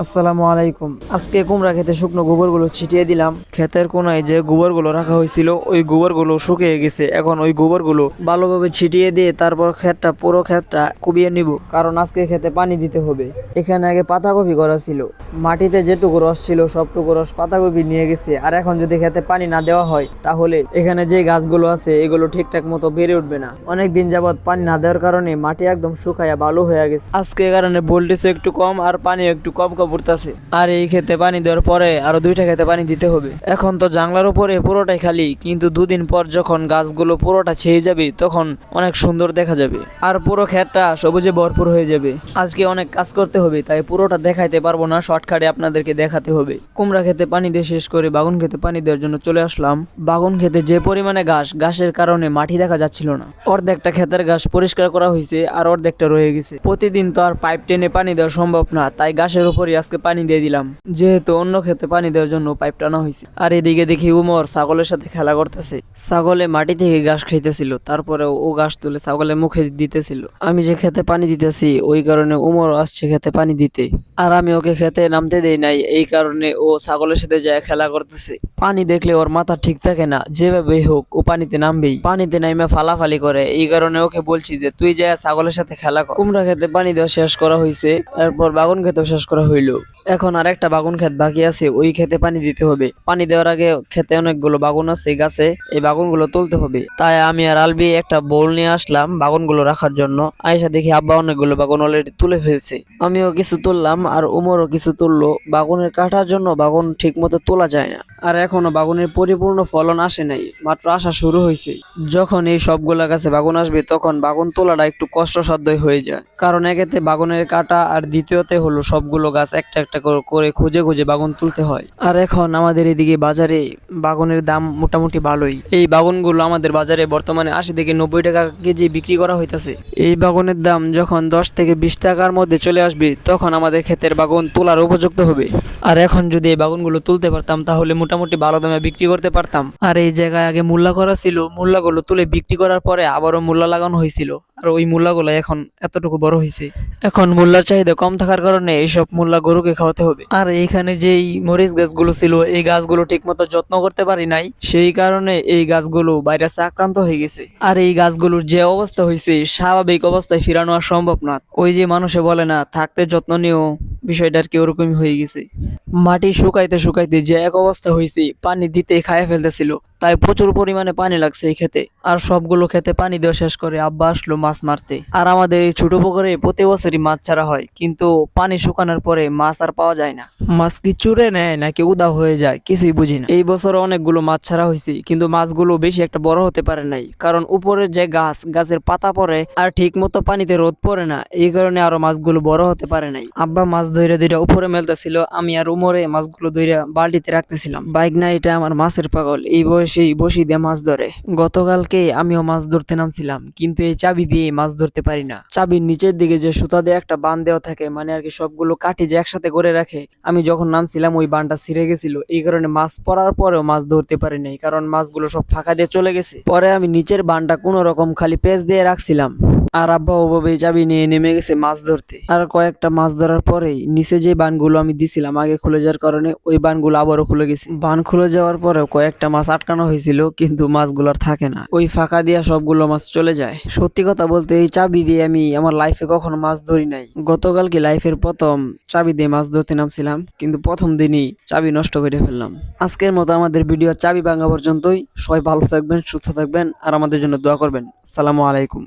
আসসালামু আলাইকুম। আজকে কুমড়া খেতে শুকনো গোবরগুলো ছিটিয়ে দিলাম। ক্ষেতের কোনায় যে গোবরগুলো রাখা হয়েছিল ওই গোবরগুলো শুকিয়ে গেছে। এখন ওই গোবরগুলো ভালোভাবে ছিটিয়ে দিয়ে তারপর পুরো ক্ষেতটা কুবিয়ে নিব, কারণ আজকে খেতে পানি দিতে হবে। এখানে আগে পাতাকপি করা ছিল, মাটিতে যেটুকু রস ছিল সবটুকু রস পাতাকপি নিয়ে গেছে। আর এখন যদি খেতে পানি না দেওয়া হয় তাহলে এখানে যে গাছগুলো আছে এগুলো ঠিকঠাক মতো বেড়ে উঠবে না। অনেক দিন যাবত পানি না দেওয়ার কারণে মাটি একদম শুকায়া বালু হয়ে গেছে। আজকে এ কারণে ভোল্টেজ একটু কম আর পানি একটু কম কম পড়তেছে। আর এই খেতে পানি দেওয়ার পরে আরো 2টা খেতে পানি দিতে হবে। এখন তো জাংলার উপরে পুরোটাই খালি, কিন্তু দুদিন পর যখন গাছগুলো পুরোটা ছেয়ে যাবে তখন অনেক সুন্দর দেখা যাবে আর পুরো ক্ষেতটা সবুজে ভরপুর হয়ে যাবে। আজকে অনেক কাজ করতে হবে, তাই পুরোটা দেখাইতে পারবো না, শর্টকাটে আপনাদেরকে দেখাতে হবে। কুমড়া খেতে পানি দিয়ে শেষ করে বাগুন খেতে পানি দেওয়ার জন্য চলে আসলাম। বাগুন খেতে যে পরিমাণে ঘাসের কারণে মাটি দেখা যাচ্ছিল না। অর্ধেকটা ক্ষেতের ঘাস পরিষ্কার করা হয়েছে আর অর্ধেকটা রয়ে গেছে। প্রতিদিন তো আর পাইপ টেনে পানি দেওয়া সম্ভব না, তাই ঘাসের উপরই আজকে পানি দিয়ে দিলাম, যেহেতু অন্য ক্ষেতে পানি দেওয়ার জন্য পাইপ টানা হয়েছে। আর এদিকে দেখি উমর ছাগলের সাথে খেলা করতেছে। ছাগলে মাটি থেকে ঘাস খাইতেছিল, তারপরে ও ঘাস তুলে ছাগলের মুখে দিতেছিল। আমি যে খেতে পানি দিতেছি ওই কারণে উমর আসছে খেতে পানি দিতে, আর আমি ওকে খেতে নামতে দেই নাই, এই কারণে ও ছাগলের সাথে যায় খেলা করতেছে। পানি দেখলে ওর মাথা ঠিক থাকে না, যেভাবেই হোক ও পানিতে নামবেই। পানিতে নামে ফালাফালি করে, এই কারণে ওকে বলছি যে তুই যায় ছাগলের সাথে খেলা কর। কুমড়া খেতে পানি দেওয়া শেষ করা হয়েছে, এরপর বাগুন খেতেও শেষ করা হইলো। এখন আর একটা বাগুন ক্ষেত বাকি আছে, ওই খেতে পানি দিতে হবে। পানি দেওয়ার আগে খেতে অনেকগুলো বাগুন আছে গাছে, এই বাগুনগুলো তুলতে হবে। তাই আমি আর আলবি একটা বোল নিয়ে আসলাম বাগুনগুলো রাখার জন্য। আয়সা দেখি আব্বা অনেকগুলো বাগুন অলরেডি তুলে ফেলছে। আমিও কিছু তুললাম আর উমরও কিছু তুললো। বাগুনের কাটার জন্য বাগুন ঠিক মতো তোলা যায় না, আর এখনো বাগুনের পরিপূর্ণ ফলন আসে নাই, মাত্র আসা শুরু হয়েছে। যখন এই সবগুলা গাছে বাগুন আসবে তখন বাগুন তোলাটা একটু কষ্টসাধ্যই হয়ে যায়, কারণ একেতে বাগুনের কাটা আর দ্বিতীয়তে হলো সবগুলো গাছ একটা একটা করে খুঁজে খুঁজে বাগুন তুলতে হয়। আর এখন আমাদের এদিকে বাজারে বাগুনের দাম মোটামুটি ভালোই। এই বাগুনগুলো আমাদের বাজারে বর্তমানে 80 থেকে 90 টাকা কেজি বিক্রি করা হইতাছে। এই বাগুনের দাম যখন 10 থেকে 20 টাকার মধ্যে চলে আসবে তখন আমাদের ক্ষেতের বাগুন তোলার উপযুক্ত হবে। আর এখন যদি এই বাগুনগুলো তুলতে পারতাম তাহলে মোটামুটি ভালো দামে বিক্রি করতে পারতাম। আর এই জায়গায় আগে মূল্যা করা ছিল, মূল্যাগুলো তুলে বিক্রি করার পরে আবারও মূল্যা লাগানো হয়েছিল, আর ওই মূল্যাগুলো এখন এতটুকু বড় হয়েছে। এখন মূল্যার চাহিদা কম থাকার কারণে এইসব মূল্যা গরুকে খাওয়াতে হবে। আর এইখানে যেই মরিচ গাছগুলো ছিল এই গাছগুলো ঠিক মতো যত্ন করতে পারি নাই, সেই কারণে এই গাছগুলো ভাইরাসে আক্রান্ত হয়ে গেছে। আর এই গাছগুলোর যে অবস্থা হয়েছে স্বাভাবিক অবস্থায় ফিরানো আর সম্ভব না। ওই যে মানুষে বলে না থাকতে যত্ন নিও, বিষয়টা আর কি ওরকমই হয়ে গেছে। মাটি শুকাইতে শুকাইতে যে এক অবস্থা হয়েছে, পানি দিতে খাইয়ে ফেলতেছিল, তাই প্রচুর পরিমাণে পানি লাগছে এই খেতে। আর সবগুলো খেতে পানি দেওয়া শেষ করে আব্বা আসলো মাছ মারতে। আর আমাদের এই ছোট পুকুরে প্রতি বছরই মাছ ছাড়া হয়, কিন্তু পানি শুকানোর পরে মাছ আর পাওয়া যায় না। মাছ কি চুরে নেয় নাকি উদা হয়ে যায় কিছুই বুঝি না। এই বছর অনেকগুলো মাছ ছাড়া হয়েছে, কিন্তু মাছগুলো বেশি একটা বড় হতে পারে নাই, কারণ উপরের যে গাছের পাতা পড়ে আর ঠিক মতো পানিতে রোদ পড়ে না, এই কারণে আরো মাছগুলো বড় হতে পারে নাই। আব্বা মাছ ধরে ধরে উপরে মেলতেছিল, আমি আর উমরে মাছগুলো ধরে বালতিতে রাখতেছিলাম। বাইক না, এটা আমার মাছের পাগল, এই বয়সেই বসি দিয়ে মাছ ধরে। গতকালকে আমিও মাছ ধরতে নামছিলাম, কিন্তু এই চাবি দিয়ে মাছ ধরতে পারি না। চাবির নিচের দিকে যে সুতা দিয়ে একটা বান দেওয়া থাকে, মানে আর কি সবগুলো কাঠি যে একসাথে করে রাখে, আমি যখন নামছিলাম ওই বানটা ছিঁড়ে গেছিল, এই কারণে মাছ পড়ার পরেও মাছ ধরতে পারি নাই, কারণ মাছগুলো সব ফাঁকা দিয়ে চলে গেছে। পরে আমি নিচের বানটা কোনো রকম খালি পেঁচ দিয়ে রাখছিলাম, আর আব্বা ওভাবে চাবি নিয়ে নেমে গেছে মাছ ধরতে। আর কয়েকটা মাছ ধরার পরেই নিচে যে বানগুলো আমি দিছিলাম আগে খুলে যাওয়ার কারণে ওই বানগুলো আবারও খুলে গেছে। বান খুলে যাওয়ার পরেও কয়েকটা মাছ আটকানো হয়েছিল, কিন্তু মাছগুলো আর থাকে না, ওই ফাঁকা দিয়া সবগুলো মাছ চলে যায়। সত্যি কথা বলতে এই চাবি দিয়ে আমি আমার লাইফে কখনো মাছ ধরি নাই। গতকালকে লাইফের প্রথম চাবি দিয়ে মাছ ধরতে নামছিলাম, কিন্তু প্রথম দিনই চাবি নষ্ট করে ফেললাম। আজকের মতো আমাদের ভিডিও চাবি ভাঙা পর্যন্তই। সবাই ভালো থাকবেন, সুস্থ থাকবেন, আর আমাদের জন্য দোয়া করবেন। আসসালামু আলাইকুম।